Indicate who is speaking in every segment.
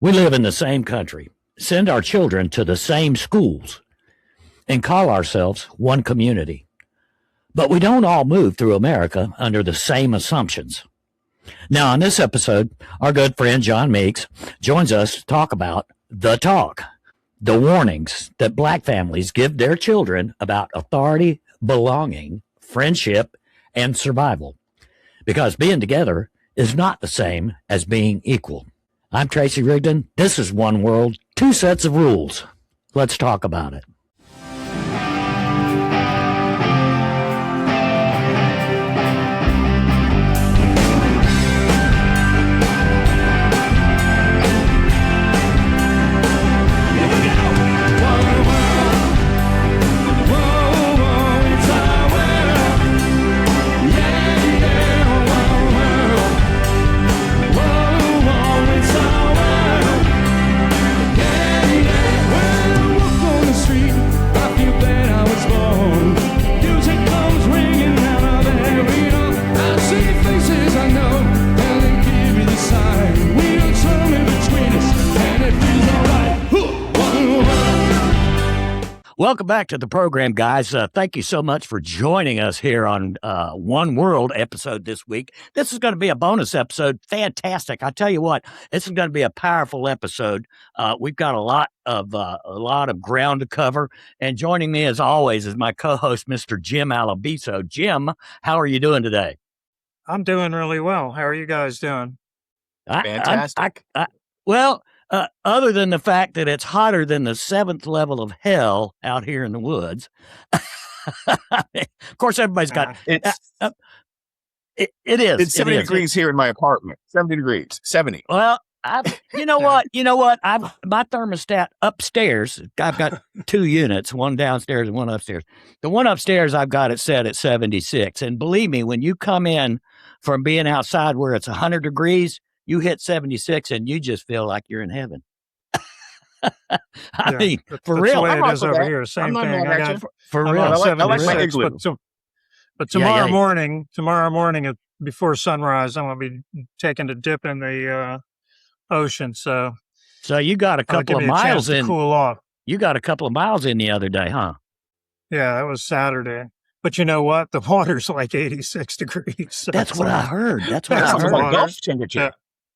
Speaker 1: We live in the same country, send our children to the same schools, and call ourselves one community. But we don't all move through America under the same assumptions. Now, on this episode, our good friend John Meeks joins us to talk about the talk, the warnings that Black families give their children about authority, belonging, friendship, and survival. Because being together is not the same as being equal. I'm Tracy Rigdon. This is One World, Two Sets of Rules. Let's talk about it. Welcome back to the program, guys. Thank you so much for joining us here on One World episode this week. This is going to be a bonus episode. Fantastic. I tell you what, this is going to be a powerful episode. We've got a lot of ground to cover. And joining me, as always, is my co-host, Mr. Jim Alabiso. Jim, how are you doing today?
Speaker 2: I'm doing really well. How are you guys doing?
Speaker 3: Fantastic.
Speaker 1: Other than the fact that it's hotter than the seventh level of hell out here in the woods. Of course, everybody's got it is.
Speaker 3: It's 70 degrees here in my apartment. 70 degrees. 70.
Speaker 1: Well, you know what? My thermostat upstairs, I've got two units, one downstairs and one upstairs. The one upstairs I've got it set at 76. And believe me, when you come in from being outside where it's 100 degrees, you hit 76 and you just feel like you're in heaven. I mean, for real.
Speaker 2: That's the way it is over here. Same thing.
Speaker 1: For real.
Speaker 3: I like my igloo.
Speaker 2: But tomorrow morning, before sunrise, I'm going to be taking a dip in the ocean. So
Speaker 1: you got a couple of miles in.
Speaker 2: Cool off.
Speaker 1: You got a couple of miles in the other day, huh?
Speaker 2: Yeah, that was Saturday. But you know what? The water's like 86 degrees. So
Speaker 1: that's what I heard. That's I heard.
Speaker 3: Like Gulf temperature. Yeah.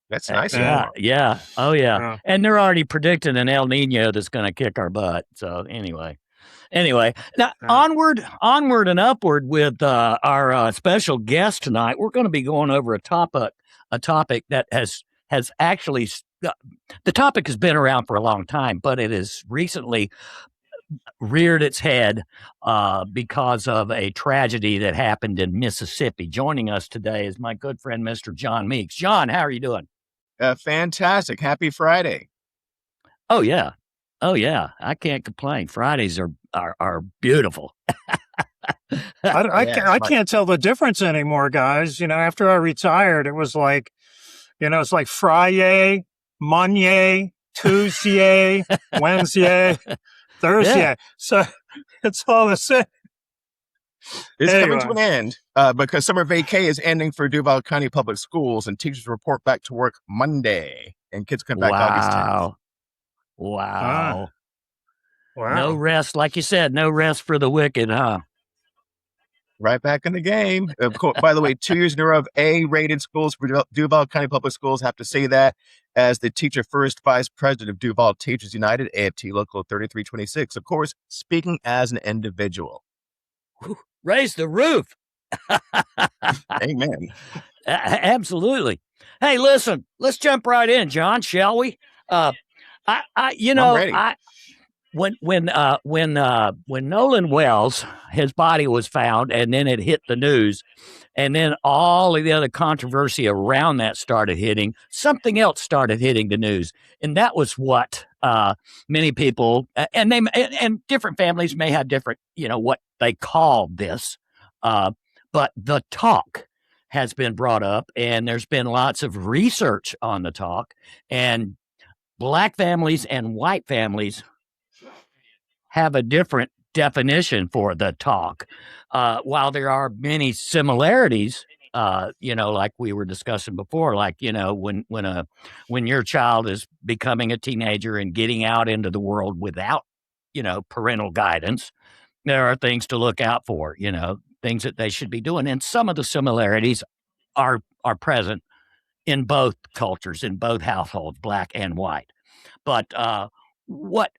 Speaker 3: That's nice.
Speaker 1: Yeah. Oh, yeah. And they're already predicting an El Nino that's going to kick our butt. So anyway, now onward and upward with our special guest tonight. We're going to be going over a topic that has actually the topic has been around for a long time, but it has recently reared its head because of a tragedy that happened in Mississippi. Joining us today is my good friend, Mr. John Meeks. John, how are you doing?
Speaker 3: Fantastic. Happy Friday.
Speaker 1: Oh, yeah. I can't complain. Fridays are beautiful.
Speaker 2: I can't tell the difference anymore, guys. You know, after I retired, it was like, it's like Friday, Monday, Tuesday, Wednesday, Thursday. Yeah. So it's all the same.
Speaker 3: It's coming to an end because summer vacay is ending for Duval County Public Schools, and teachers report back to work Monday, and kids come back August 10th.
Speaker 1: Wow. No rest, like you said, no rest for the wicked, huh?
Speaker 3: Right back in the game. Of course, by the way, 2 years in a row of A-rated schools for Duval County Public Schools. Have to say that as the teacher first vice president of Duval Teachers United, AFT Local 3326. Of course, speaking as an individual.
Speaker 1: Raise the roof.
Speaker 3: Amen.
Speaker 1: Absolutely. Hey, listen, let's jump right in, John, shall we? When Nolan Wells, his body was found, and then it hit the news, and then all of the other controversy around that started hitting, something else started hitting the news, and that was what many people and different families may have different, what they call this, but the talk has been brought up, and there's been lots of research on the talk, and Black families and white families have a different definition for the talk. While there are many similarities, like we were discussing before, like, when your child is becoming a teenager and getting out into the world without, parental guidance, there are things to look out for, things that they should be doing. And some of the similarities are present in both cultures, in both households, black and white. But what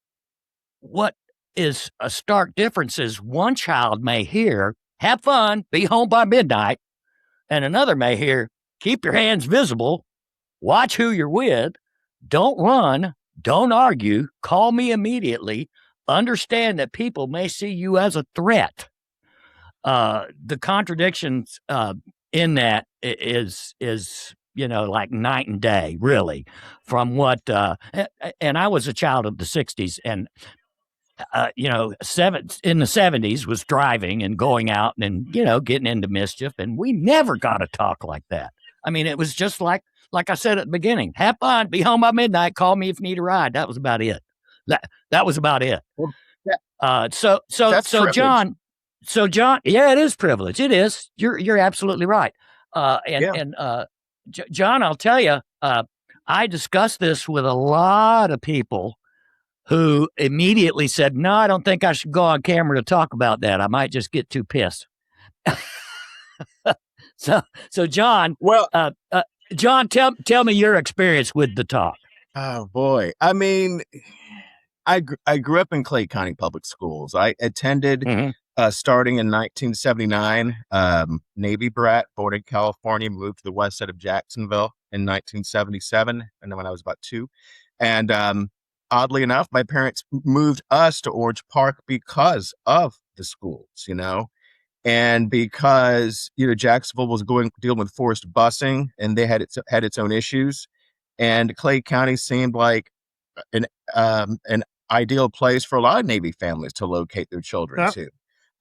Speaker 1: is a stark difference is one child may hear, have fun, be home by midnight, and another may hear, keep your hands visible, watch who you're with, don't run, don't argue, call me immediately, understand that people may see you as a threat. The contradictions in that is like night and day, really, from what and I was a child of the 60s, and in the 70s was driving and going out and getting into mischief, and we never got to talk like that. I mean, it was just like I said at the beginning, have fun, be home by midnight, call me if you need a ride. That was about it. That was about it.
Speaker 3: Well,
Speaker 1: So John, yeah, it is privilege. It is. You're absolutely right. John, I'll tell you, I discussed this with a lot of people who immediately said, no, I don't think I should go on camera to talk about that. I might just get too pissed. So John, John, tell me your experience with the talk.
Speaker 3: Oh boy. I mean, I grew up in Clay County Public Schools. I attended starting in 1979, Navy brat, born in California, moved to the west side of Jacksonville in 1977, and then when I was about 2. And oddly enough, my parents moved us to Orange Park because of the schools, and because Jacksonville was dealing with forced busing, and they had its own issues, and Clay County seemed like an ideal place for a lot of Navy families to locate their children to.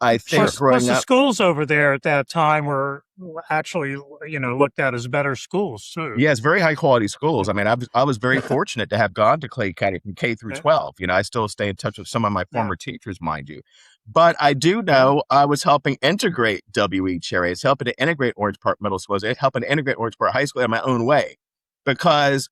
Speaker 3: I think
Speaker 2: plus the schools over there at that time were actually, looked at as better schools too.
Speaker 3: Yes, very high quality schools. I mean, I was very fortunate to have gone to Clay County from K through 12. I still stay in touch with some of my former teachers, mind you. But I do know I was helping integrate W.E. Cherry. I was helping to integrate Orange Park Middle School. I was helping to integrate Orange Park High School in my own way. Because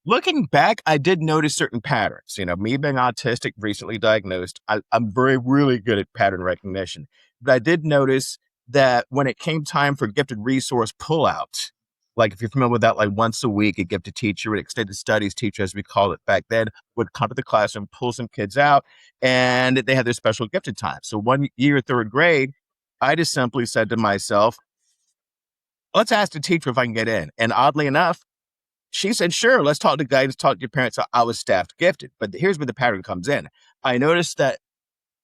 Speaker 3: looking back, I did notice certain patterns. Me being autistic, recently diagnosed, I'm really good at pattern recognition. But I did notice that when it came time for gifted resource pullout, like if you're familiar with that, like once a week, a gifted teacher, an extended studies teacher, as we called it back then, would come to the classroom, pull some kids out, and they had their special gifted time. So one year, 3rd grade, I just simply said to myself, let's ask the teacher if I can get in. And oddly enough, she said, sure, let's talk to guidance, talk to your parents. So I was staffed gifted. But here's where the pattern comes in. I noticed that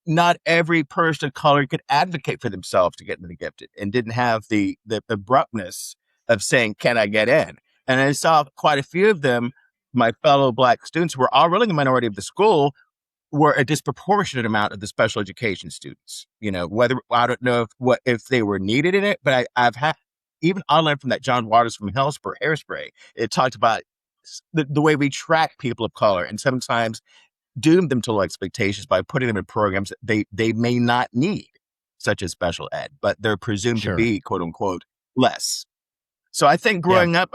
Speaker 3: not every person of color could advocate for themselves to get into the gifted and didn't have the abruptness of saying, can I get in? And I saw quite a few of them, my fellow Black students who were already the minority of the school, were a disproportionate amount of the special education students. Whether I don't know if they were needed in it, but I've had, even I learned from that John Waters from Hairspray, it talked about the way we track people of color and sometimes doom them to low expectations by putting them in programs that they may not need, such as special ed, but they're presumed to be, quote unquote, less. So I think growing up,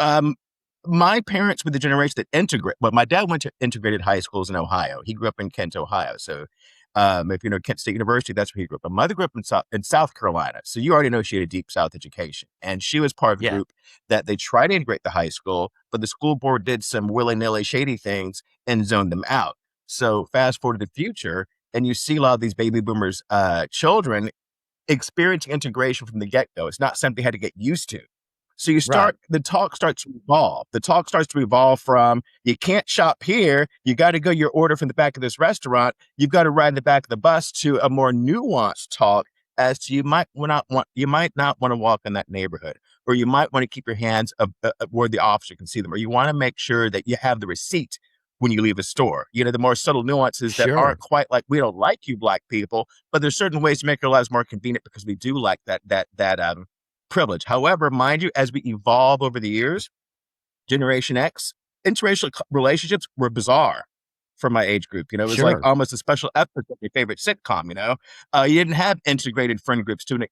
Speaker 3: my parents were the generation that integrate. Well, my dad went to integrated high schools in Ohio. He grew up in Kent, Ohio. So if you know Kent State University, that's where he grew up. My mother grew up in South Carolina. So you already know she had a deep South education. And she was part of a group that they tried to integrate the high school, but the school board did some willy-nilly shady things and zoned them out. So fast forward to the future, and you see a lot of these baby boomers' children experiencing integration from the get-go. It's not something they had to get used to. So the talk starts to evolve. The talk starts to evolve from, you can't shop here, you got to go your order from the back of this restaurant, you've got to ride in the back of the bus, to a more nuanced talk as to you might not want to walk in that neighborhood, or you might want to keep your hands where the officer can see them, or you want to make sure that you have the receipt when you leave a store. The more subtle nuances that aren't quite like, we don't like you Black people, but there's certain ways to make our lives more convenient because we do like that privilege. However, mind you, as we evolve over the years, Generation X, interracial relationships were bizarre. for my age group. You know, it was like
Speaker 1: Sure.
Speaker 3: almost a special episode of your favorite sitcom. You know, you didn't have integrated friend groups to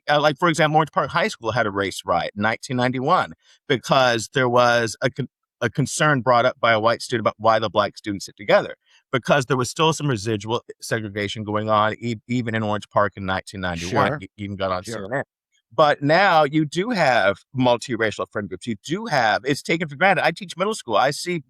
Speaker 3: like, for example, Orange Park High School had a race riot in 1991 because there was a concern brought up by a white student about why the black students sit together, because there was still some residual segregation going on even in Orange Park in 1991.
Speaker 1: Sure.
Speaker 3: You even got on
Speaker 1: Sure.
Speaker 3: CNN. But now you do have multiracial friend groups. You do have, it's taken for granted. I teach middle school. I see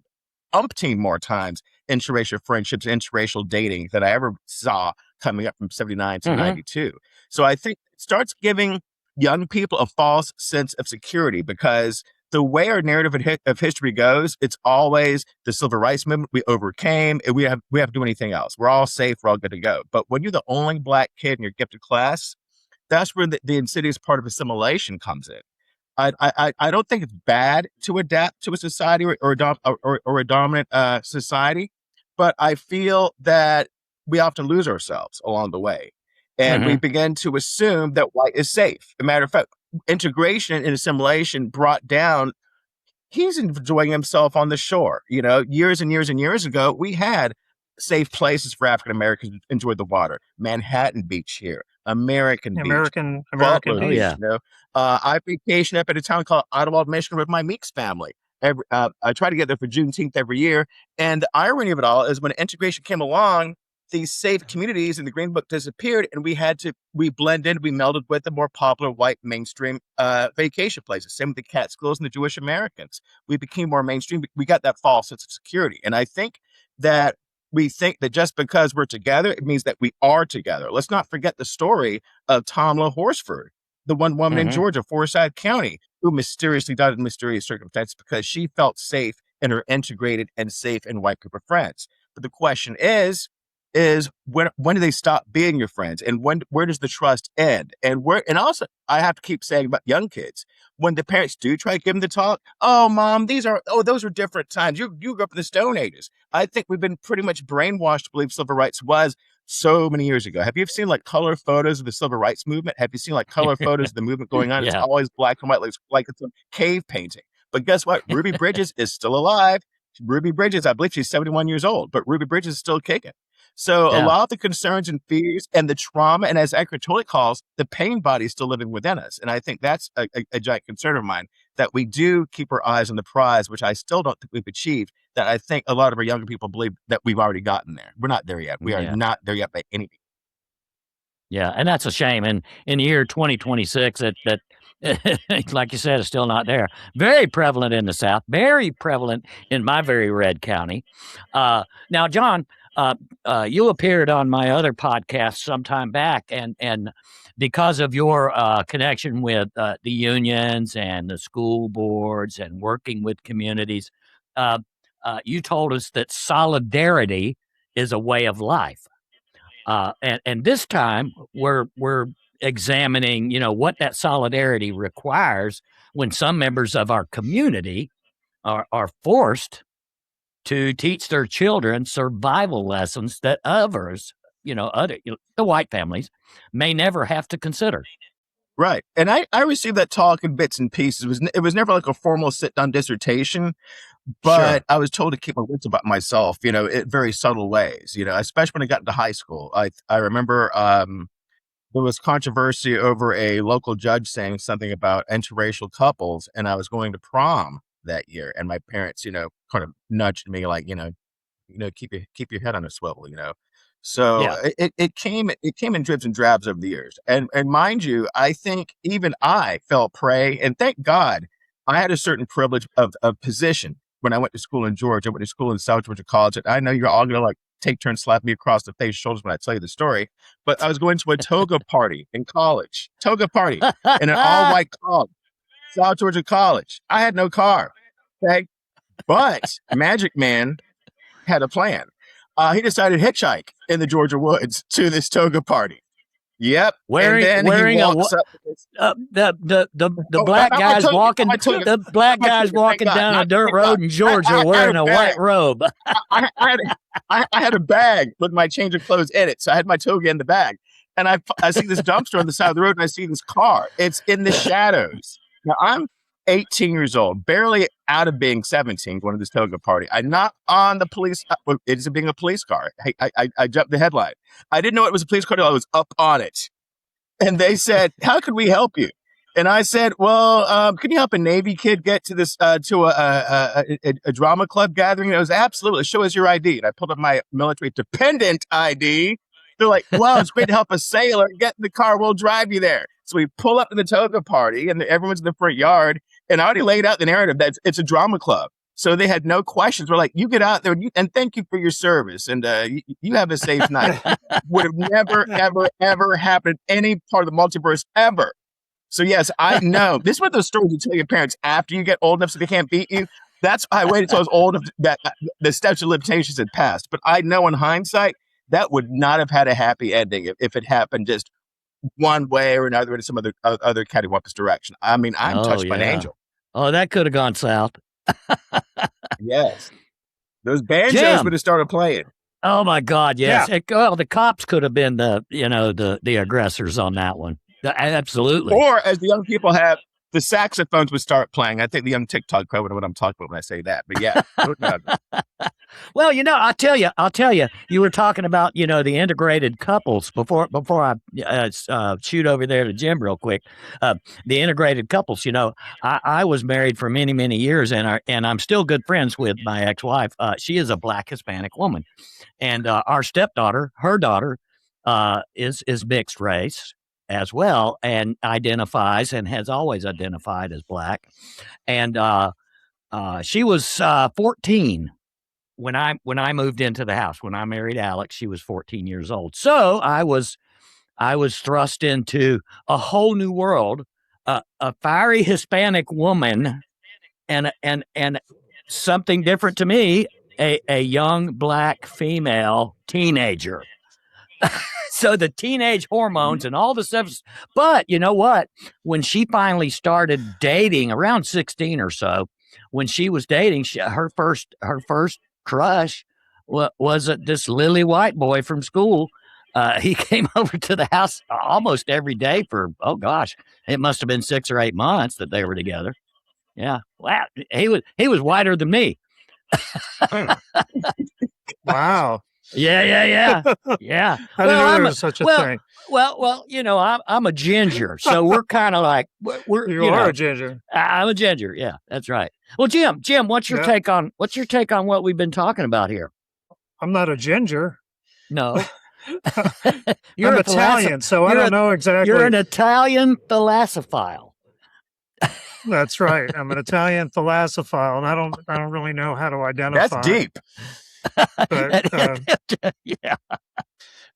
Speaker 3: umpteen more times interracial friendships, interracial dating that I ever saw coming up from 79 to 92. So I think it starts giving young people a false sense of security, because the way our narrative of history goes, it's always the civil rights movement, we overcame, and we have to do anything else. We're all safe, we're all good to go. But when you're the only black kid in your gifted class, that's where the insidious part of assimilation comes in. I don't think it's bad to adapt to a society or a dominant society, but I feel that we often lose ourselves along the way, and we begin to assume that white is safe. As a matter of fact, integration and assimilation brought down. He's enjoying himself on the shore. You know, years and years and years ago, we had safe places for African Americans to enjoy the water. Manhattan Beach here, American Beach,
Speaker 2: American
Speaker 3: Butler
Speaker 2: Beach.
Speaker 3: Beach.
Speaker 1: yeah.
Speaker 3: You know, I vacation up at a town called Ottawa, Michigan, with my Meeks family. I try to get there for Juneteenth every year. And the irony of it all is when integration came along, these safe communities in the Green Book disappeared, and we blended, we melded with the more popular white mainstream vacation places. Same with the Catskills and the Jewish Americans. We became more mainstream. We got that false sense of security. And I think that we think that just because we're together, it means that we are together. Let's not forget the story of Tomla Horsford, the one woman in Georgia, Forsyth County, who mysteriously died in mysterious circumstances because she felt safe in her integrated and safe and white group of friends. But the question is when do they stop being your friends, and where does the trust end? And also I have to keep saying about young kids, when the parents do try to give them the talk, oh mom, those were different times. You grew up in the Stone Ages. I think we've been pretty much brainwashed to believe civil rights was so many years ago. Have you seen like color photos of the civil rights movement? Have you seen like color photos of the movement going on? It's
Speaker 1: Yeah.
Speaker 3: always black and white, like it's a cave painting. But guess what? Ruby Bridges is still alive. Ruby Bridges, I believe she's 71 years old, but Ruby Bridges is still kicking. So a
Speaker 1: Yeah.
Speaker 3: lot of the concerns and fears and the trauma, and as Eckhart Tolle calls, the pain body is still living within us. And I think that's a giant concern of mine, that we do keep our eyes on the prize, which I still don't think we've achieved, that I think a lot of our younger people believe that we've already gotten there. We're not there yet. We are
Speaker 1: Yeah.
Speaker 3: not there yet by any means.
Speaker 1: Yeah, and that's a shame. And in the year 2026, that like you said, is still not there. Very prevalent in the South. Very prevalent in my very red county. Now, John, you appeared on my other podcast sometime back, and because of your connection with the unions and the school boards and working with communities, you told us that solidarity is a way of life. And this time we're examining, what that solidarity requires when some members of our community are forced to teach their children survival lessons that others, the white families may never have to consider.
Speaker 3: Right. And I received that talk in bits and pieces. It was never like a formal sit-down dissertation, but
Speaker 1: Sure.
Speaker 3: I was told to keep my wits about myself, in very subtle ways, especially when I got into high school. I remember there was controversy over a local judge saying something about interracial couples, and I was going to prom that year, and my parents, kind of nudged me like, keep your head on a swivel. So
Speaker 1: Yeah.
Speaker 3: it came in dribs and drabs over the years, and mind you, I think even I fell prey, and thank God I had a certain privilege of position when I went to school in Georgia. I went to school in South Georgia College, and I know you're all gonna like take turns slap me across the face shoulders when I tell you the story, but I was going to a toga party in college, in an all-white college, South Georgia College. I had no car, okay? But Magic Man had a plan. He decided to hitchhike in the Georgia woods to this toga party. Yep.
Speaker 1: Wearing
Speaker 3: and then he walks up.
Speaker 1: the black guys walking down a dirt road in Georgia wearing a white robe.
Speaker 3: I had a bag with my change of clothes in it, so I had my toga in the bag, and I see this dumpster on the side of the road, and I see this car. It's in the shadows. Now 18 years old, barely out of being 17, going to this toga party. I knocked on the police. It is being a police car. I jumped the headline. I didn't know it was a police car until I was up on it. And they said, "How can we help you?" And I said, "Well, can you help a Navy kid get to this to a drama club gathering?" And it was absolutely, show us your ID. And I pulled up my military dependent ID. They're like, "Wow, it's great to help a sailor. Get in the car. We'll drive you there." So we pull up to the toga party, and everyone's in the front yard. And I already laid out the narrative that it's a drama club. So they had no questions. We're like, "You get out there and thank you for your service. And you have a safe night." Would have never, ever, ever happened in any part of the multiverse ever. So yes, I know. This is one of those stories you tell your parents after you get old enough so they can't beat you. That's why I waited until I was old enough that the statute of limitations had passed. But I know in hindsight, that would not have had a happy ending if it happened just one way or another in some other cattywampus direction. I mean, I'm touched by an angel.
Speaker 1: Oh, that could have gone south.
Speaker 3: Yes. Those banjos would have started playing.
Speaker 1: Oh my God, yes.
Speaker 2: Yeah.
Speaker 1: Well, the cops could have been the aggressors on that one. Absolutely.
Speaker 3: Or as the young people have, the saxophones would start playing. I think the young TikTok crowd would know what I'm talking about when I say that. But yeah.
Speaker 1: Well, I'll tell you, you were talking about, the integrated couples before I shoot over there to Jim real quick. The integrated couples, I was married for many, many years and I'm still good friends with my ex-wife. She is a Black Hispanic woman, and our stepdaughter, her daughter, is mixed race as well, and identifies and has always identified as Black. And she was 14 when I moved into the house. When I married Alex, she was 14 years old. So I was thrust into a whole new world, a fiery Hispanic woman, and something different to me, a young Black female teenager. So the teenage hormones and all the stuff. But you know what? When she finally started dating around 16 or so, when she was dating, her first crush was this lily white boy from school. He came over to the house almost every day for, oh gosh, it must have been 6 or 8 months that they were together. Yeah. Wow. He was whiter than me.
Speaker 2: Wow.
Speaker 1: Yeah.
Speaker 2: I didn't know there was such a thing.
Speaker 1: Well, I'm a ginger, so we're kind of like
Speaker 2: you are a ginger.
Speaker 1: I'm a ginger. Yeah, that's right. Well, Jim, what's your take on what we've been talking about here?
Speaker 2: I'm not a ginger.
Speaker 1: No.
Speaker 2: You're Italian, so I don't know exactly.
Speaker 1: You're an Italian thalassophile.
Speaker 2: That's right. I'm an Italian thalassophile, and I don't really know how to identify.
Speaker 3: That's deep.
Speaker 2: But,
Speaker 1: yeah.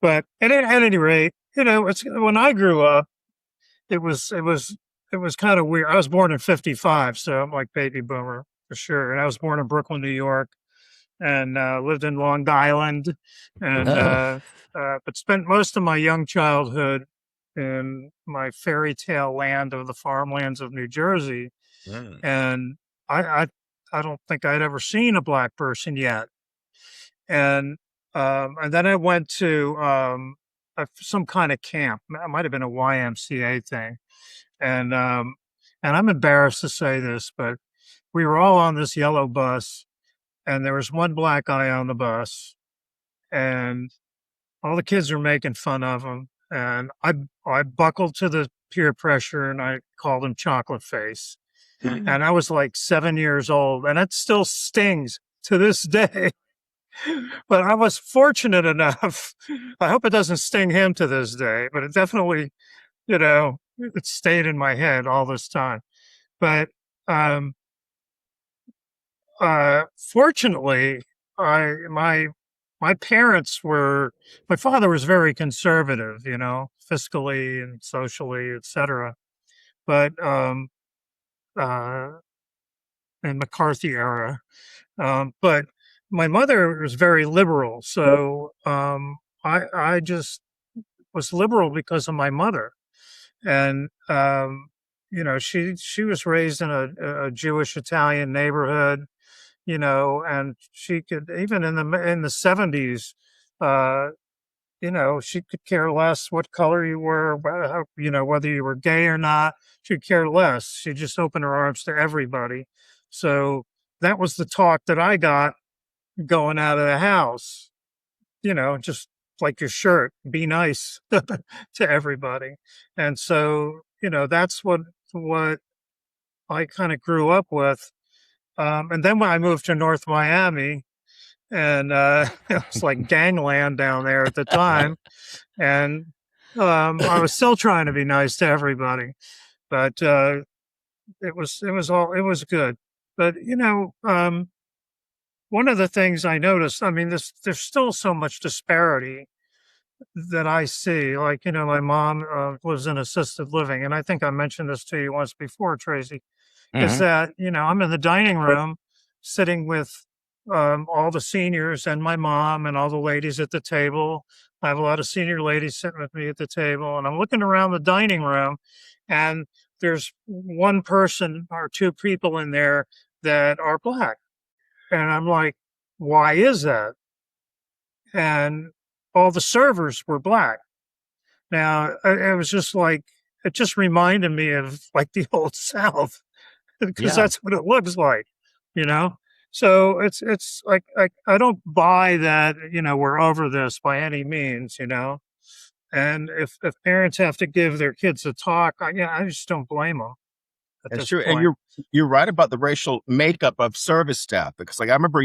Speaker 2: But at any rate, when I grew up, it was kind of weird. I was born in 1955, so I'm like baby boomer for sure. And I was born in Brooklyn, New York, and lived in Long Island, and but spent most of my young childhood in my fairy tale land of the farmlands of New Jersey. And I don't think I'd ever seen a Black person yet. And then I went to some kind of camp. It might have been a YMCA thing. And I'm embarrassed to say this, but we were all on this yellow bus, and there was one Black guy on the bus, and all the kids were making fun of him. And I buckled to the peer pressure, and I called him Chocolate Face. And I was like 7 years old, and it still stings to this day. But I was fortunate enough. I hope it doesn't sting him to this day, but it definitely, it stayed in my head all this time. But fortunately, my parents my father was very conservative, fiscally and socially, etc. But in McCarthy era, but my mother was very liberal, so I just was liberal because of my mother, and she was raised in a Jewish Italian neighborhood, and she could even in the 70s, she could care less what color you were, whether you were gay or not. She'd care less. She just opened her arms to everybody. So that was the talk that I got going out of the house. Just like your shirt, be nice to everybody. And so, that's what I kind of grew up with. And then when I moved to North Miami, and it was like gangland down there at the time, and I was still trying to be nice to everybody, but it was good. But one of the things I noticed, I mean, there's still so much disparity that I see. Like, my mom lives in assisted living, and I think I mentioned this to you once before, Tracy, is that, I'm in the dining room sitting with all the seniors and my mom and all the ladies at the table. I have a lot of senior ladies sitting with me at the table, and I'm looking around the dining room, and there's one person or two people in there that are Black. And I'm like, why is that? And all the servers were Black. Now, it was just like, it just reminded me of like the old South, because
Speaker 1: Yeah.
Speaker 2: that's what it looks like, you know? So it's like, I don't buy that, we're over this by any means, and if parents have to give their kids a talk, I just don't blame them at
Speaker 3: That's
Speaker 2: this
Speaker 3: true. And
Speaker 2: point.
Speaker 3: you're right about the racial makeup of service staff, because like I remember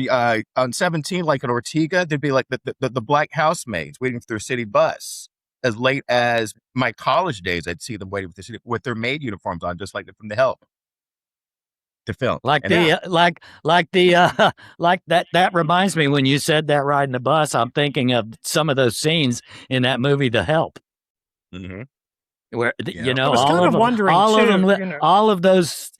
Speaker 3: on 17, like in Ortega, there'd be like the Black housemaids waiting for their city bus. As late as my college days, I'd see them waiting with their maid uniforms on, just like from The Help, to film.
Speaker 1: Like
Speaker 3: And
Speaker 1: the like that reminds me, when you said that, riding the bus, I'm thinking of some of those scenes in that movie The Help,
Speaker 3: Mhm.
Speaker 1: where
Speaker 3: Yeah.
Speaker 2: I was kind of wondering too,
Speaker 1: all of those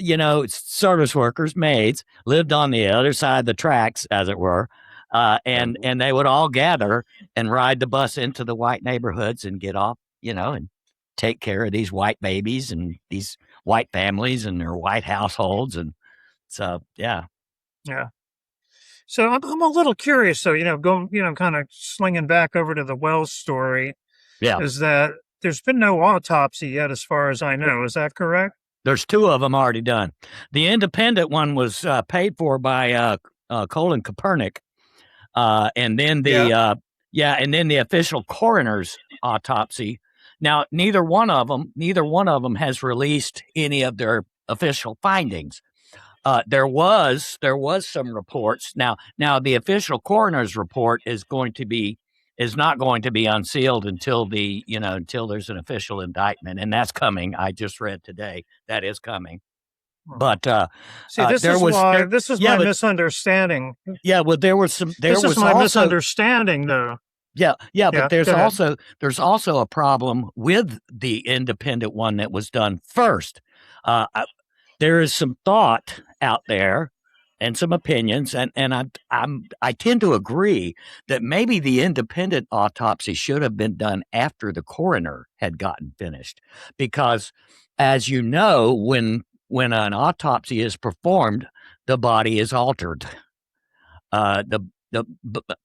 Speaker 1: service workers, maids, lived on the other side of the tracks, as it were, and they would all gather and ride the bus into the white neighborhoods and get off, and take care of these white babies and these white families and their white households. And so, yeah.
Speaker 2: yeah. So I'm a little curious, though, going, kind of slinging back over to the Wells story,
Speaker 1: Yeah.
Speaker 2: is that there's been no autopsy yet, as far as I know. Is that correct?
Speaker 1: There's two of them already done. The independent one was paid for by Colin Kaepernick, and then and then the official coroner's autopsy. Now, neither one of them has released any of their official findings. There was some reports. Now the official coroner's report is not going to be unsealed until until there's an official indictment, and that's coming. I just read today that is coming. But
Speaker 2: see, this is my misunderstanding.
Speaker 1: Yeah, well, there was some.
Speaker 2: This is my misunderstanding, though.
Speaker 1: Yeah, but there's
Speaker 2: go ahead.
Speaker 1: also a problem with the independent one that was done first. There is some thought out there and some opinions, and I tend to agree that maybe the independent autopsy should have been done after the coroner had gotten finished, because, as you know, when an autopsy is performed, the body is altered. The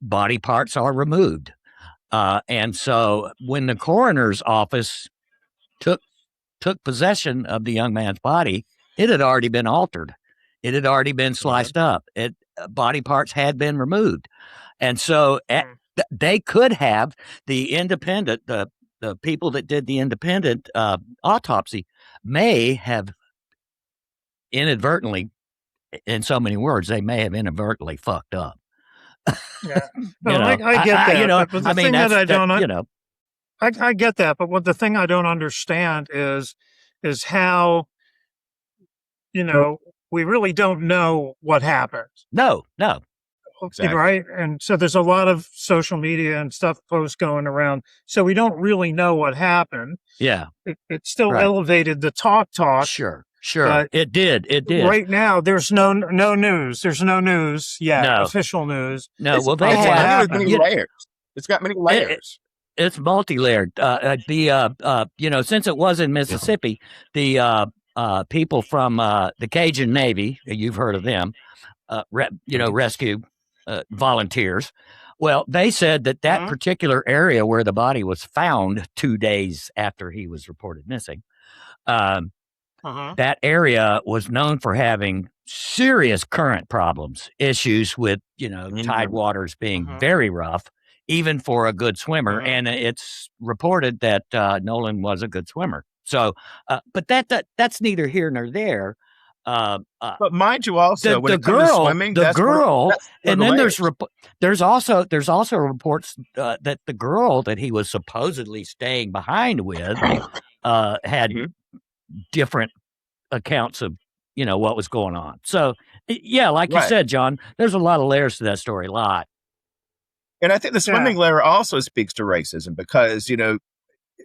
Speaker 1: body parts are removed, and so when the coroner's office took possession of the young man's body, it had already been altered. It had already been sliced up. Body parts had been removed. And so they could have the independent, the people that did the independent autopsy may have inadvertently, in so many words, they may have inadvertently fucked up.
Speaker 2: Yeah. No, I get that. But the thing that I don't, I get that. But the thing I don't understand is how, we really don't know what happened.
Speaker 1: No.
Speaker 3: Exactly.
Speaker 2: Right. And so there's a lot of social media and stuff posts going around. So we don't really know what happened.
Speaker 1: Yeah.
Speaker 2: It still elevated the talk.
Speaker 1: Sure. It did.
Speaker 2: Right now, there's no news. There's no news yet.
Speaker 1: No.
Speaker 2: Official news.
Speaker 1: No. They have
Speaker 3: many layers. It's got many layers.
Speaker 1: It's multi-layered. Since it was in Mississippi, the people from the Cajun Navy, you've heard of them, rescue volunteers, Well, they said that
Speaker 3: Mhm.
Speaker 1: particular area where the body was found 2 days after he was reported missing, um,
Speaker 3: Mhm.
Speaker 1: that area was known for having serious current problems, issues with, tide
Speaker 3: Mhm.
Speaker 1: waters being
Speaker 3: Mhm.
Speaker 1: very rough, even for a good swimmer.
Speaker 3: Mhm.
Speaker 1: And it's reported that Nolan was a good swimmer. So, but that's neither here nor there. Uh, uh,
Speaker 3: But mind you, also when
Speaker 1: the
Speaker 3: it comes to
Speaker 1: girl,
Speaker 3: swimming,
Speaker 1: the girl,
Speaker 3: that's one of
Speaker 1: and
Speaker 3: the
Speaker 1: then
Speaker 3: layers.
Speaker 1: there's also reports that the girl that he was supposedly staying behind with had
Speaker 3: Mhm.
Speaker 1: different accounts of what was going on. So yeah, like you
Speaker 3: Right.
Speaker 1: said, John, there's a lot of layers to that story. A lot.
Speaker 3: And I think the
Speaker 2: Yeah.
Speaker 3: swimming layer also speaks to racism because,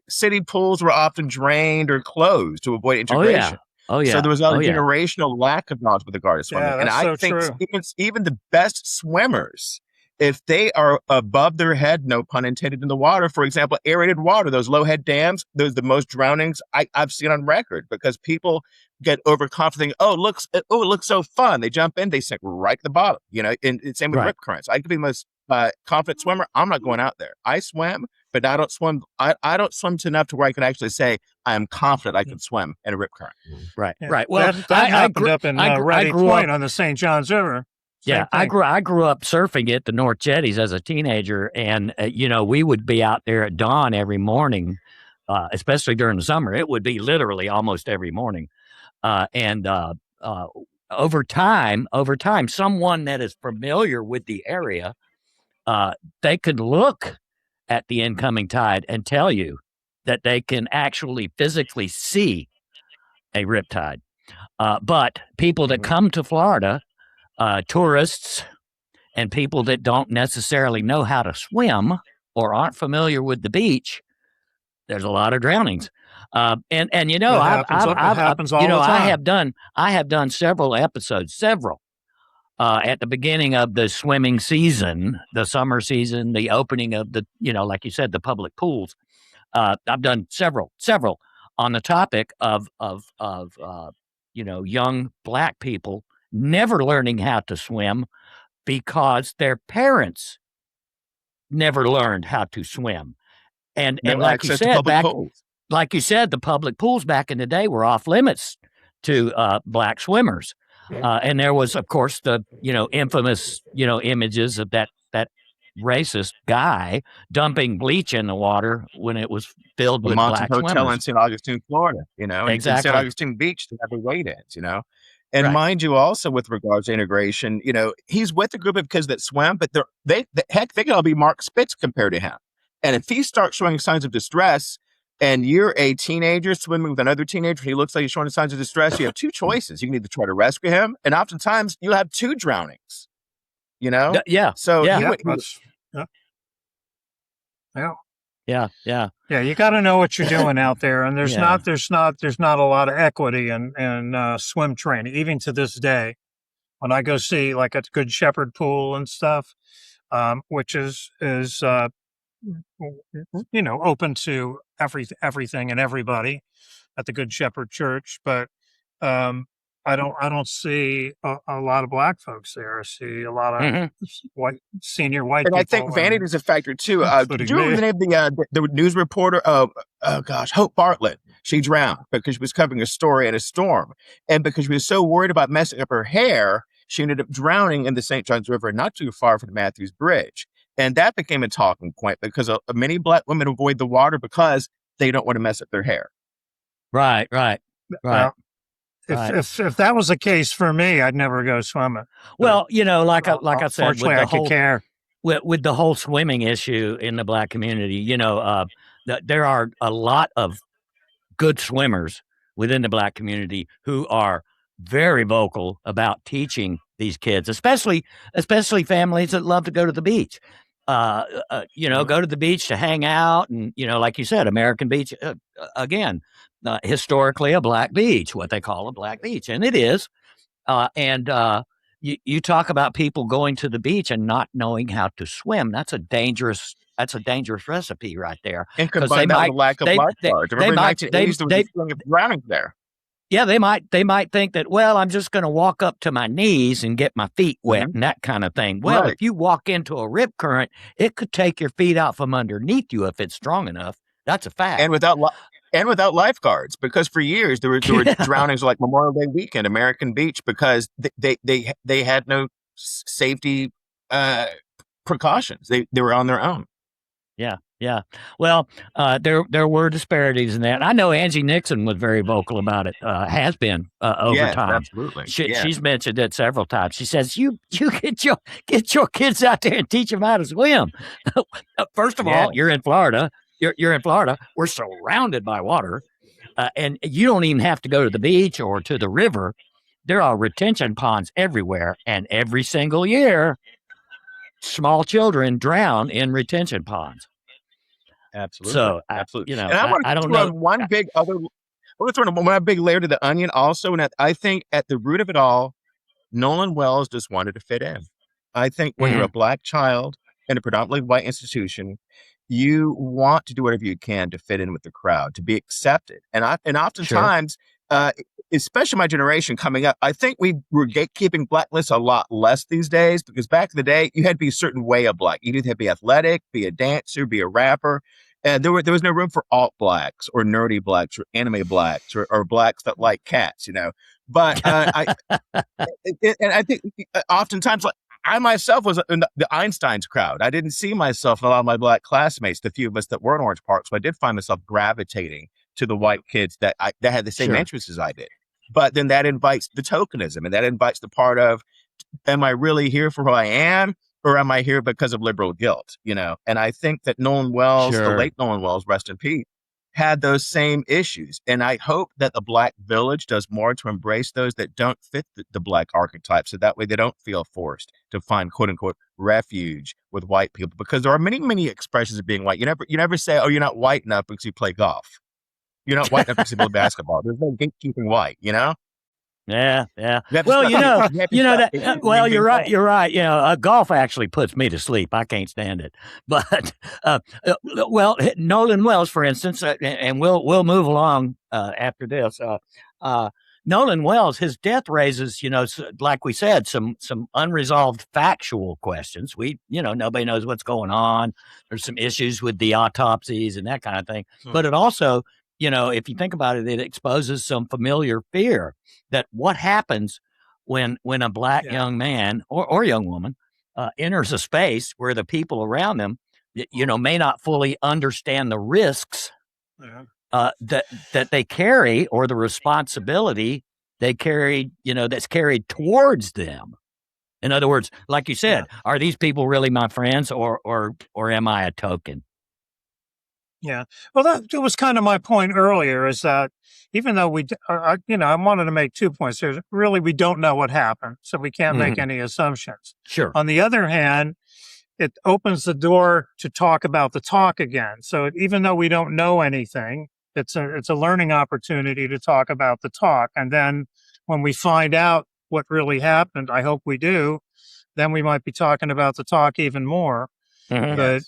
Speaker 3: city pools were often drained or closed to avoid
Speaker 1: Oh yeah.
Speaker 3: integration.
Speaker 1: Oh
Speaker 3: So
Speaker 1: yeah.
Speaker 3: there was a
Speaker 1: Oh yeah.
Speaker 3: generational lack of knowledge with regard to swimming.
Speaker 2: Yeah,
Speaker 3: And
Speaker 2: that's
Speaker 3: I
Speaker 2: so
Speaker 3: think
Speaker 2: true.
Speaker 3: even the best swimmers, if they are above their head, no pun intended, in the water, for example, aerated water, those low head dams, those the most drownings I've seen on record because people get overconfident. It looks so fun. They jump in, they sink right to the bottom. And same with
Speaker 1: Right.
Speaker 3: rip currents. I could be the most confident swimmer. I'm not going out there. I swim, but I don't swim. I don't swim to enough to where I can actually say I am confident I can swim in a rip current.
Speaker 1: Right.
Speaker 2: Yeah.
Speaker 1: Right. Well,
Speaker 2: That
Speaker 1: I
Speaker 2: happened
Speaker 1: grew
Speaker 2: up in
Speaker 1: I
Speaker 2: Ready
Speaker 1: grew up.
Speaker 2: Point on the St. Johns River.
Speaker 1: Yeah,
Speaker 2: Same thing.
Speaker 1: I grew up surfing at the North Jetties as a teenager, and we would be out there at dawn every morning, especially during the summer. It would be literally almost every morning, and uh, over time, someone that is familiar with the area, they could look at the incoming tide and tell you that they can actually physically see a riptide. But people that
Speaker 3: Mhm.
Speaker 1: come to Florida, tourists and people that don't necessarily know how to swim or aren't familiar with the beach, there's a lot of drownings. And
Speaker 2: It happens. It happens all the time.
Speaker 1: I have done several episodes, at the beginning of the swimming season, the summer season, the opening of the, like you said, the public pools. I've done several on the topic of young black people never learning how to swim because their parents never learned how to swim. And
Speaker 3: No
Speaker 1: like you
Speaker 3: access to
Speaker 1: said,
Speaker 3: public pools.
Speaker 1: the public pools back in the day were off limits to black swimmers. And there was, of course, the infamous images of that racist guy dumping bleach in the water when it was filled
Speaker 3: The
Speaker 1: with
Speaker 3: Monty
Speaker 1: black
Speaker 3: Hotel in
Speaker 1: swimmers.
Speaker 3: St. Augustine, Florida, and St.
Speaker 1: Exactly.
Speaker 3: Augustine Beach to have the weigh-ins. And
Speaker 1: Right.
Speaker 3: mind you, also with regards to integration, he's with a group of kids that swim, but heck, they could all be Mark Spitz compared to him. And if he starts showing signs of distress, and you're a teenager swimming with another teenager, he looks like he's showing signs of distress, you have two choices. You can either try to rescue him, and oftentimes you'll have two drownings.
Speaker 1: Yeah.
Speaker 3: So
Speaker 1: Yeah.
Speaker 3: he
Speaker 2: Yeah,
Speaker 3: would.
Speaker 2: that's yeah. Yeah.
Speaker 1: Yeah. Yeah.
Speaker 2: Yeah, you got to know what you're doing out there, and there's
Speaker 1: Yeah.
Speaker 2: not a lot of equity in swim training, even to this day. When I go see like a Good Shepherd pool and stuff, which is open to everything and everybody at the Good Shepherd Church, but um, I don't see a lot of black folks there. I see a lot of senior white
Speaker 3: And I
Speaker 2: people,
Speaker 3: think vanity is a factor too. Did
Speaker 2: including
Speaker 3: you remember
Speaker 2: me.
Speaker 3: the name of the news reporter? Oh gosh, Hope Bartlett. She drowned because she was covering a story in a storm, and because she was so worried about messing up her hair, she ended up drowning in the St. Johns River, not too far from the Matthews Bridge. And that became a talking point because many black women avoid the water because they don't want to mess up their hair.
Speaker 1: Right. Right. Right.
Speaker 2: Well, if that was the case for me, I'd never go swimming.
Speaker 1: Well, like I said,
Speaker 2: Fortunately, I could care.
Speaker 1: with the whole swimming issue in the black community, there are a lot of good swimmers within the black community who are very vocal about teaching these kids, especially families that love to go to the beach. Go to the beach to hang out, and like you said, American Beach again, historically a black beach, what they call a black beach, and it is. And you talk about people going to the beach and not knowing how to swim. That's a dangerous recipe right there.
Speaker 3: And
Speaker 1: 'Cause
Speaker 3: combine that with a lack of
Speaker 1: they
Speaker 3: lifeguards. Remember in the 1980s, there was a feeling of drowning there.
Speaker 1: yeah, they might think that, well, I'm just going to walk up to my knees and get my feet wet and that kind of thing. Well,
Speaker 3: Right.
Speaker 1: if you walk into a rip current, it could take your feet out from underneath you if it's strong enough. That's a fact.
Speaker 3: And without lifeguards, because for years there were drownings like Memorial Day weekend, American Beach, because they had no safety precautions. They were on their own.
Speaker 1: Yeah. Well, there were disparities in that. I know Angie Nixon was very vocal about it. Has been over
Speaker 3: Yes,
Speaker 1: time.
Speaker 3: absolutely.
Speaker 1: She's mentioned it several times. She says, "You get your kids out there and teach them how to swim." First of all, you're in Florida. You're in Florida. We're surrounded by water, and you don't even have to go to the beach or to the river. There are retention ponds everywhere, and every single year, small children drown in retention ponds.
Speaker 3: Absolutely.
Speaker 1: So,
Speaker 3: absolutely.
Speaker 1: And
Speaker 3: I want to
Speaker 1: don't
Speaker 3: throw
Speaker 1: know.
Speaker 3: one big layer to the onion also. And I think at the root of it all, Nolan Wells just wanted to fit in. I think when you're a Black child in a predominantly white institution, you want to do whatever you can to fit in with the crowd, to be accepted. And oftentimes, especially my generation coming up, I think we were gatekeeping Blackness a lot less these days, because back in the day, you had to be a certain way of Black. You either had to be athletic, be a dancer, be a rapper. And there was no room for alt Blacks or nerdy Blacks or anime Blacks or Blacks that like cats, But I think oftentimes, like, I myself was in the Einstein's crowd. I didn't see myself in a lot of my Black classmates, the few of us that were in Orange Park. So I did find myself gravitating to the white kids that had the same interests as I did. But then that invites the tokenism, and that invites the part of, am I really here for who I am, or am I here because of liberal guilt? And I think that Nolan Wells, the late Nolan Wells, rest in peace, had those same issues. And I hope that the Black village does more to embrace those that don't fit the Black archetype, so that way they don't feel forced to find quote unquote refuge with white people, because there are many, many expressions of being white. You never say, oh, you're not white enough because you play golf. You're not white enough because you play basketball. There's no gatekeeping white,
Speaker 1: Yeah.
Speaker 3: Well,
Speaker 1: you're right. You're right. Golf actually puts me to sleep. I can't stand it. But Nolan Wells, for instance, and we'll move along after this. Nolan Wells, his death raises, like we said, some unresolved factual questions. Nobody knows what's going on. There's some issues with the autopsies and that kind of thing. But it also, if you think about it, it exposes some familiar fear that what happens when a Black young man or young woman enters a space where the people around them, may not fully understand the risks that they carry, or the responsibility they carry, that's carried towards them. In other words, like you said, are these people really my friends, or am I a token?
Speaker 2: Yeah. Well, that was kind of my point earlier, is that even though I wanted to make 2 points here. Really, we don't know what happened, so we can't make any assumptions.
Speaker 1: Sure.
Speaker 2: On the other hand, it opens the door to talk about the talk again. So even though we don't know anything, it's a learning opportunity to talk about the talk. And then when we find out what really happened, I hope we do, then we might be talking about the talk even more. But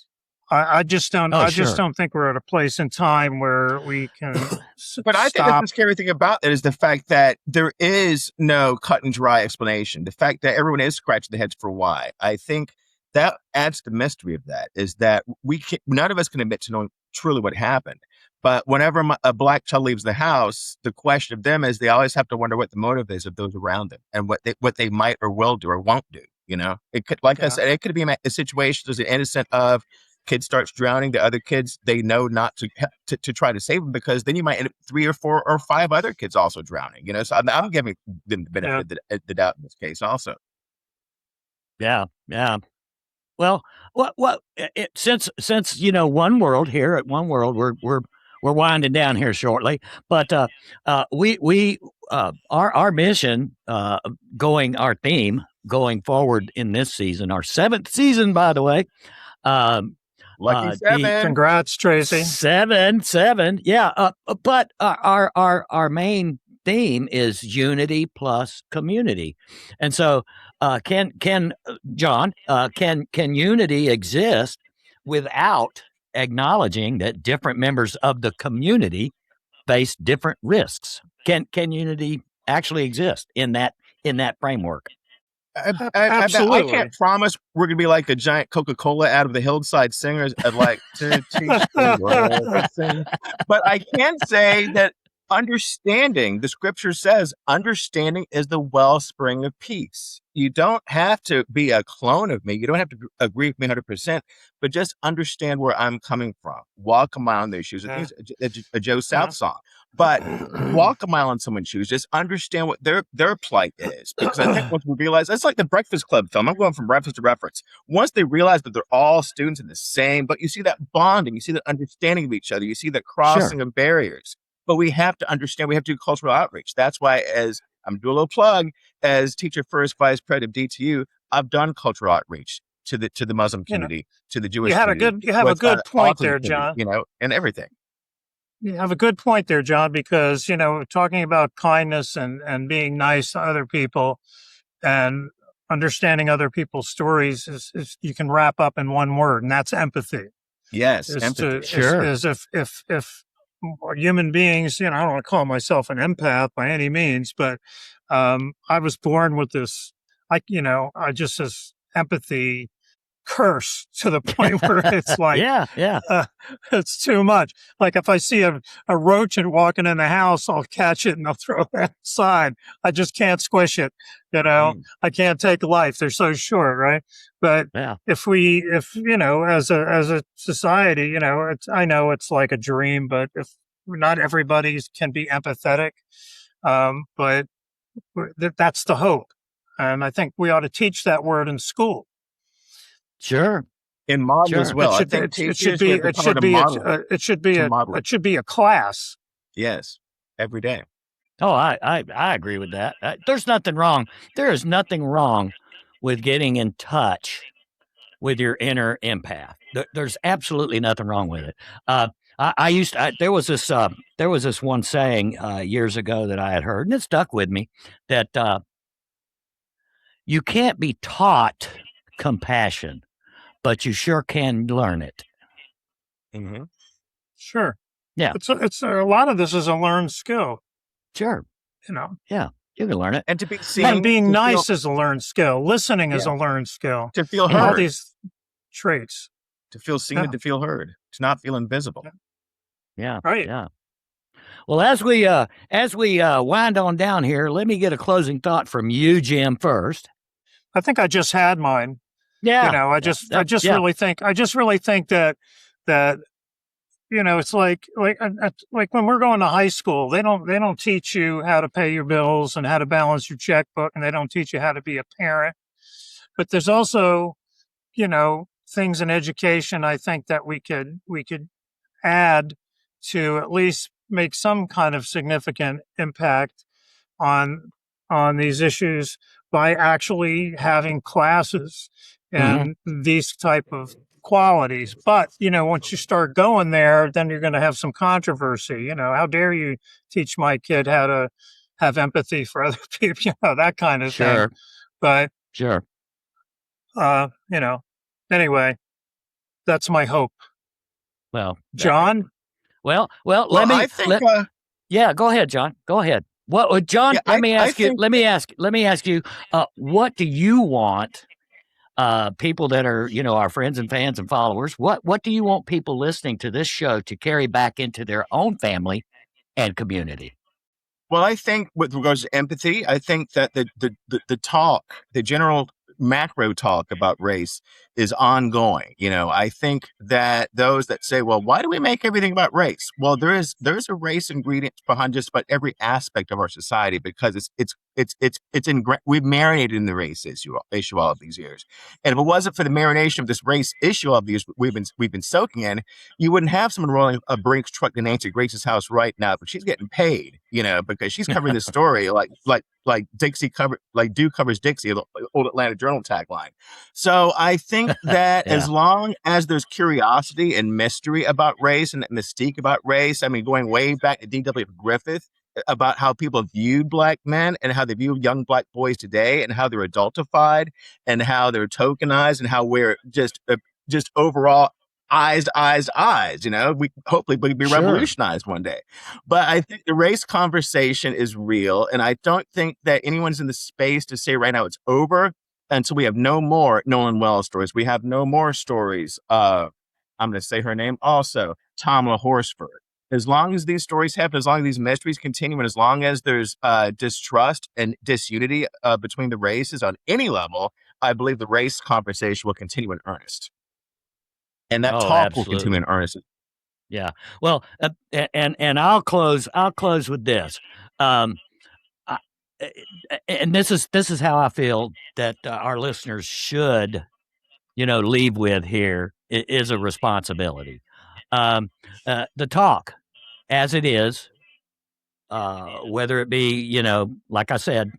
Speaker 2: I just don't. Just don't think we're at a place in time where we can.
Speaker 3: But I think the scary thing about it is the fact that there is no cut and dry explanation. The fact that everyone is scratching their heads for why. I think that adds to the mystery of that. Is that none of us can admit to knowing truly what happened. But whenever a Black child leaves the house, the question of them is they always have to wonder what the motive is of those around them, and what they might or will do or won't do. It could, like I said, it could be a situation that's innocent of. Kid starts drowning, the other kids, they know not to try to save them, because then you might end up 3 or 4 or 5 other kids also drowning. So I'm giving them the benefit of the doubt in this case also.
Speaker 1: Yeah. Well, since One World here at One World, we're winding down here shortly, but our mission, our theme going forward in this season, our 7th season, by the way.
Speaker 3: Lucky 7.
Speaker 2: Congrats, Tracy.
Speaker 1: 7. Yeah. But our main theme is unity plus community. And so, can unity exist without acknowledging that different members of the community face different risks? can unity actually exist in that framework?
Speaker 3: I can't promise we're going to be like a giant Coca-Cola out of the Hillside Singers. I'd like to teach the world to sing. But I can say that understanding, the scripture says, understanding is the wellspring of peace. You don't have to be a clone of me. You don't have to agree with me 100%, but just understand where I'm coming from. Walk a mile in their shoes. I think it's a Joe South song. But walk a mile in someone's shoes. Just understand what their plight is. Because I think once we realize, it's like the Breakfast Club film. I'm going from reference to reference. Once they realize that they're all students in the same, but you see that bonding, you see that understanding of each other, you see that crossing of barriers. But we have to understand, we have to do cultural outreach. That's why, as I'm doing a little plug, as teacher first vice president of DTU, I've done cultural outreach to the Muslim community, to the Jewish community.
Speaker 2: You have a good point there, John.
Speaker 3: And everything.
Speaker 2: You have a good point there, John, because, talking about kindness and being nice to other people and understanding other people's stories is you can wrap up in one word, and that's empathy.
Speaker 3: Yes, empathy. Sure.
Speaker 2: Is if human beings, I don't want to call myself an empath by any means, but I was born with this, I just this empathy curse to the point where it's like, it's too much. Like if I see a roach and walking in the house, I'll catch it and I'll throw it outside. I just can't squish it. I can't take life. They're so short, right? But if as a society, I know it's like a dream, but if not everybody can be empathetic, but that's the hope. And I think we ought to teach that word in school.
Speaker 1: Sure.
Speaker 3: In model as well.
Speaker 2: It should be a class.
Speaker 3: Yes. Every day.
Speaker 1: Oh, I agree with that. There's nothing wrong. There is nothing wrong with getting in touch with your inner empath. There's absolutely nothing wrong with it. There was this one saying years ago that I had heard, and it stuck with me, that you can't be taught compassion, but you sure can learn it.
Speaker 3: Mm-hmm.
Speaker 2: Sure.
Speaker 1: Yeah.
Speaker 2: It's a lot of this is a learned skill.
Speaker 1: Sure. Yeah. You can learn it.
Speaker 3: And to be seen.
Speaker 2: And being nice is a learned skill. Listening is a learned skill.
Speaker 3: To feel heard.
Speaker 2: All these traits.
Speaker 3: To feel seen and to feel heard. To not feel invisible.
Speaker 1: Yeah.
Speaker 2: Right.
Speaker 1: Yeah. Well, as we wind on down here, let me get a closing thought from you, Jim, first.
Speaker 2: I think I just had mine.
Speaker 1: Yeah.
Speaker 2: I just really think that it's like when we're going to high school, they don't teach you how to pay your bills and how to balance your checkbook, and they don't teach you how to be a parent. But there's also, things in education I think that we could add to at least make some kind of significant impact on these issues by actually having classes and these type of qualities. But, once you start going there, then you're going to have some controversy. How dare you teach my kid how to have empathy for other people, that kind of thing. But, anyway, that's my hope.
Speaker 1: Well,
Speaker 2: John?
Speaker 1: Go ahead, John. Go ahead. What, John? Let me ask you. What do you want? People that are, our friends and fans and followers. What do you want people listening to this show to carry back into their own family and community?
Speaker 3: Well, I think with regards to empathy, I think that the talk, the general macro talk about race is ongoing. I think that those that say, well, why do we make everything about race? Well, there's a race ingredient behind just about every aspect of our society, because we've marinated in the race issue all of these years. And if it wasn't for the marination of this race issue all of these we've been soaking in, you wouldn't have someone rolling a Brinks truck to Nancy Grace's house right now, but she's getting paid, because she's covering this story like Dixie covers Dixie, the old Atlanta Journal tagline. So I think that as long as there's curiosity and mystery about race and mystique about race, I mean, going way back to D.W. Griffith, about how people viewed black men and how they view young black boys today and how they're adultified and how they're tokenized and how we're just overall eyes, you know, we hopefully we be
Speaker 1: Sure.
Speaker 3: revolutionized one day. But I think the race conversation is real. And I don't think that anyone's in the space to say right now it's over until we have no more Nolan Wells stories. We have no more stories. I'm going to say her name also, Tamla Horsford. As long as these stories happen, as long as these mysteries continue, and as long as there's distrust and disunity between the races on any level, I believe the race conversation will continue in earnest. And that talk will continue in earnest.
Speaker 1: Yeah. Well, and I'll close with this. And this is how I feel that our listeners should, leave with here is a responsibility. The talk as it is, whether it be, like I said,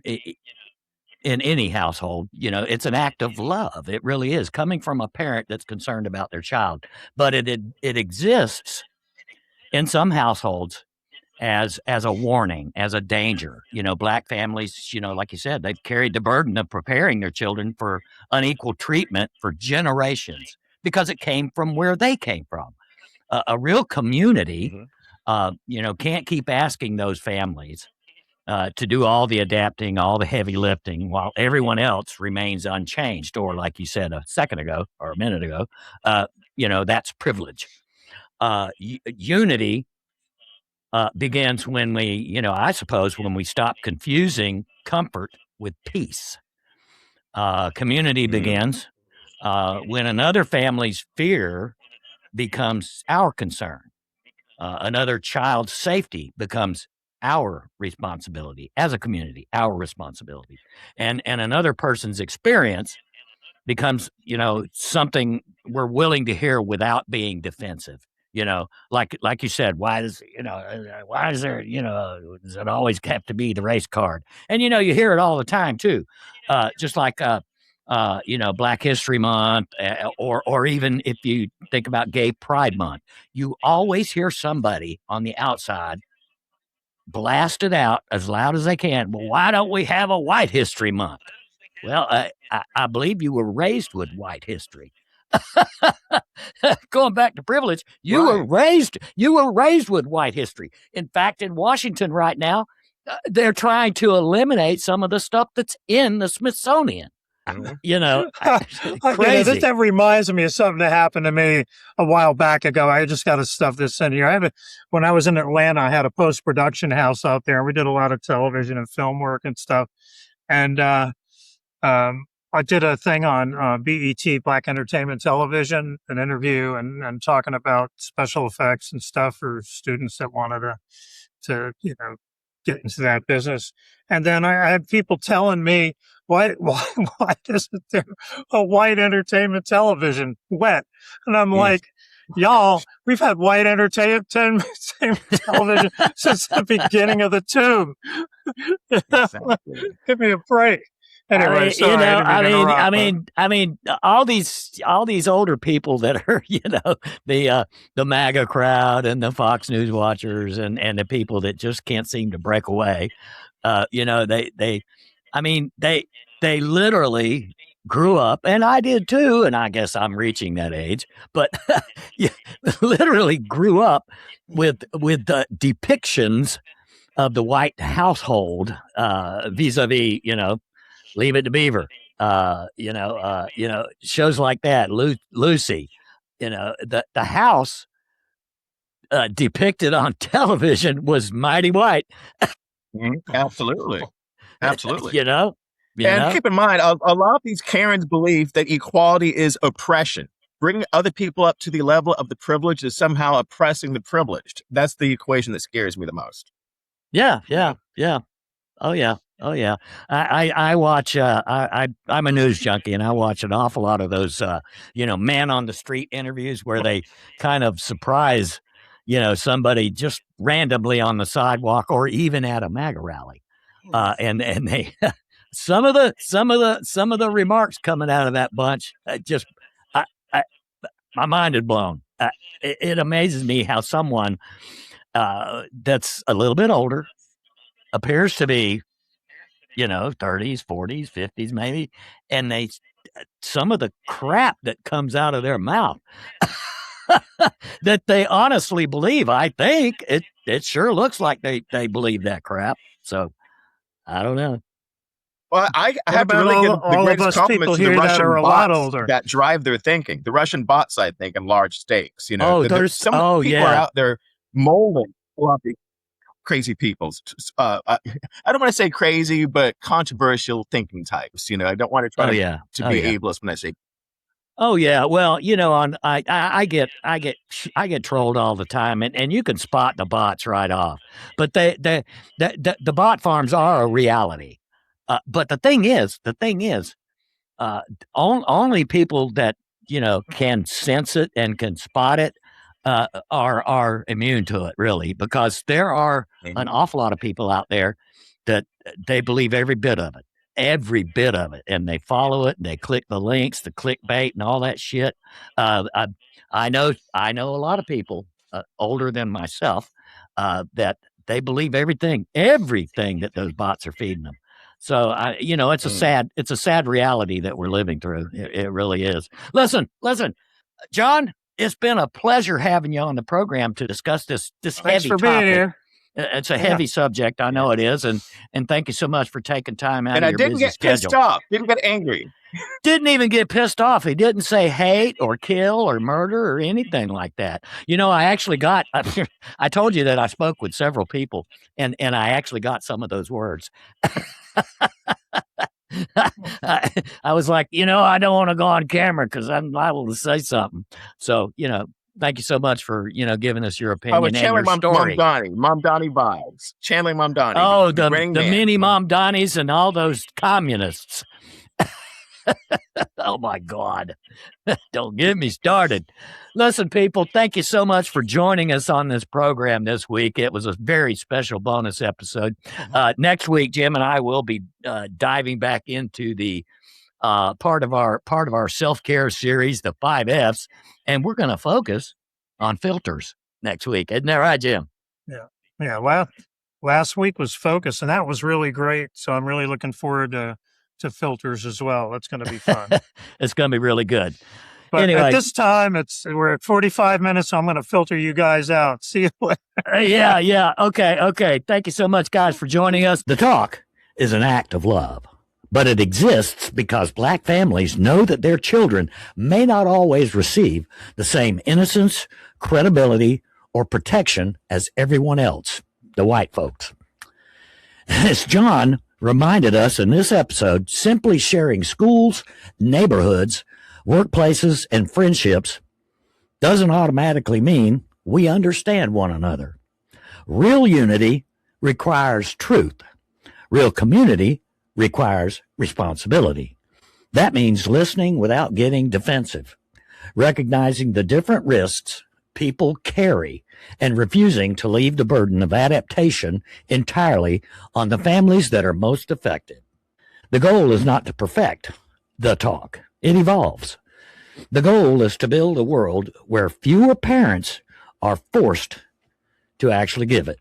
Speaker 1: in any household, it's an act of love. It really is, coming from a parent that's concerned about their child. But it exists in some households as a warning, as a danger. Black families, like you said, they've carried the burden of preparing their children for unequal treatment for generations because it came from where they came from. A real community, can't keep asking those families to do all the adapting, all the heavy lifting, while everyone else remains unchanged. Or, like you said a second ago or a minute ago, that's privilege. Unity begins when we, I suppose, when we stop confusing comfort with peace. Community begins when another family's fear becomes our concern. Another child's safety becomes our responsibility as a community, our responsibility. And another person's experience becomes, something we're willing to hear without being defensive. Like you said, why is there, does it always have to be the race card? And, you hear it all the time too. Just like, Black History Month, or even if you think about Gay Pride Month, you always hear somebody on the outside blast it out as loud as they can. Well, why don't we have a White History Month? Well, I believe you were raised with white history. Going back to privilege, you were raised with white history. In fact, in Washington right now, they're trying to eliminate some of the stuff that's in the Smithsonian. Crazy.
Speaker 2: That reminds me of something that happened to me a while back ago. I just got to stuff this in here. When I was in Atlanta, I had a post-production house out there. We did a lot of television and film work and stuff. And I did a thing on BET, Black Entertainment Television, an interview and talking about special effects and stuff for students that wanted to get into that business. And then I had people telling me, why isn't there a white entertainment television wet? And I'm like, y'all, we've had white entertainment television since the beginning of the tube. Exactly. Give me a break. Anyway,
Speaker 1: I mean, all these older people that are, the MAGA crowd and the Fox News watchers and the people that just can't seem to break away. They literally grew up, and I did too, and I guess I'm reaching that age, but literally grew up with the depictions of the white household vis-a-vis, Leave It to Beaver, shows like that, Lucy, the house depicted on television was mighty white.
Speaker 3: Absolutely.
Speaker 1: And
Speaker 3: keep in mind, a lot of these Karens believe that equality is oppression. Bringing other people up to the level of the privileged is somehow oppressing the privileged. That's the equation that scares me the most.
Speaker 1: Yeah. Oh yeah. I watch. I'm a news junkie, and I watch an awful lot of those, man on the street interviews where they kind of surprise, somebody just randomly on the sidewalk or even at a MAGA rally, and they some of the remarks coming out of that bunch just my mind is blown. It amazes me how someone that's a little bit older appears to be, 30s, 40s, 50s, maybe. And some of the crap that comes out of their mouth that they honestly believe. I think it sure looks like they believe that crap. So I don't know.
Speaker 3: Well, I
Speaker 2: What
Speaker 3: have to
Speaker 2: about
Speaker 3: really give the
Speaker 2: all of
Speaker 3: greatest
Speaker 2: us
Speaker 3: compliments
Speaker 2: people
Speaker 3: to the
Speaker 2: here that are
Speaker 3: Russian
Speaker 2: a lot
Speaker 3: bots
Speaker 2: older?
Speaker 3: that drive their thinking. The Russian bots, I think, in large stakes. You know, some people are out there molding fluffy, crazy people. I don't want to say crazy, but controversial thinking types. You know, I don't want to try to be ableist when I say.
Speaker 1: Oh yeah, well, you know, I get trolled all the time, and you can spot the bots right off. But the bot farms are a reality. But the thing is, only people that can sense it and can spot it are immune to it, really, because there are an awful lot of people out there that they believe every bit of it, and they follow it, and they click the links, the clickbait, and all that shit. I know a lot of people older than myself that they believe everything that those bots are feeding them. So it's a sad reality that we're living through. It really is. Listen, John, it's been a pleasure having you on the program to discuss this
Speaker 2: Thanks
Speaker 1: heavy
Speaker 2: for
Speaker 1: topic.
Speaker 2: Being here.
Speaker 1: It's a heavy subject. I know it is. And thank you so much for taking time out of your busy schedule.
Speaker 3: And I didn't get pissed off. Didn't get angry.
Speaker 1: Didn't even get pissed off. He didn't say hate or kill or murder or anything like that. I actually got, I told you that I spoke with several people and I actually got some of those words. I was like, I don't want to go on camera because I'm liable to say something. So, thank you so much for, giving us your opinion and your story.
Speaker 3: Mom Donnie vibes. Channeling Mom Donnie.
Speaker 1: Oh, the mini Mom Donnies and all those communists. Oh, my God. Don't get me started. Listen, people, thank you so much for joining us on this program this week. It was a very special bonus episode. Next week, Jim and I will be diving back into the part of our self-care series, the 5 F's, and we're going to focus on filters next week. Isn't that right, Jim?
Speaker 2: Yeah. Well, last week was focus, and that was really great. So I'm really looking forward to filters as well. That's going to be fun.
Speaker 1: It's going to be really good.
Speaker 2: But
Speaker 1: anyway,
Speaker 2: at this time, we're at 45 minutes. So I'm going to filter you guys out. See you later.
Speaker 1: Yeah. Okay. Thank you so much, guys, for joining us. The talk is an act of love, but it exists because Black families know that their children may not always receive the same innocence, credibility, or protection as everyone else, the white folks. As John reminded us in this episode, simply sharing schools, neighborhoods, workplaces, and friendships doesn't automatically mean we understand one another. Real unity requires truth. Real community requires responsibility. That means listening without getting defensive, recognizing the different risks people carry, and refusing to leave the burden of adaptation entirely on the families that are most affected. The goal is not to perfect the talk. It evolves. The goal is to build a world where fewer parents are forced to actually give it.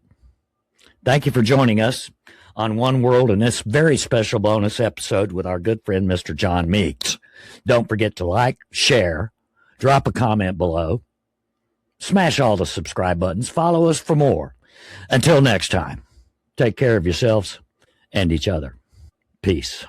Speaker 1: Thank you for joining us on One World in this very special bonus episode with our good friend, Mr. John Meeks. Don't forget to like, share, drop a comment below, smash all the subscribe buttons, follow us for more. Until next time, take care of yourselves and each other. Peace.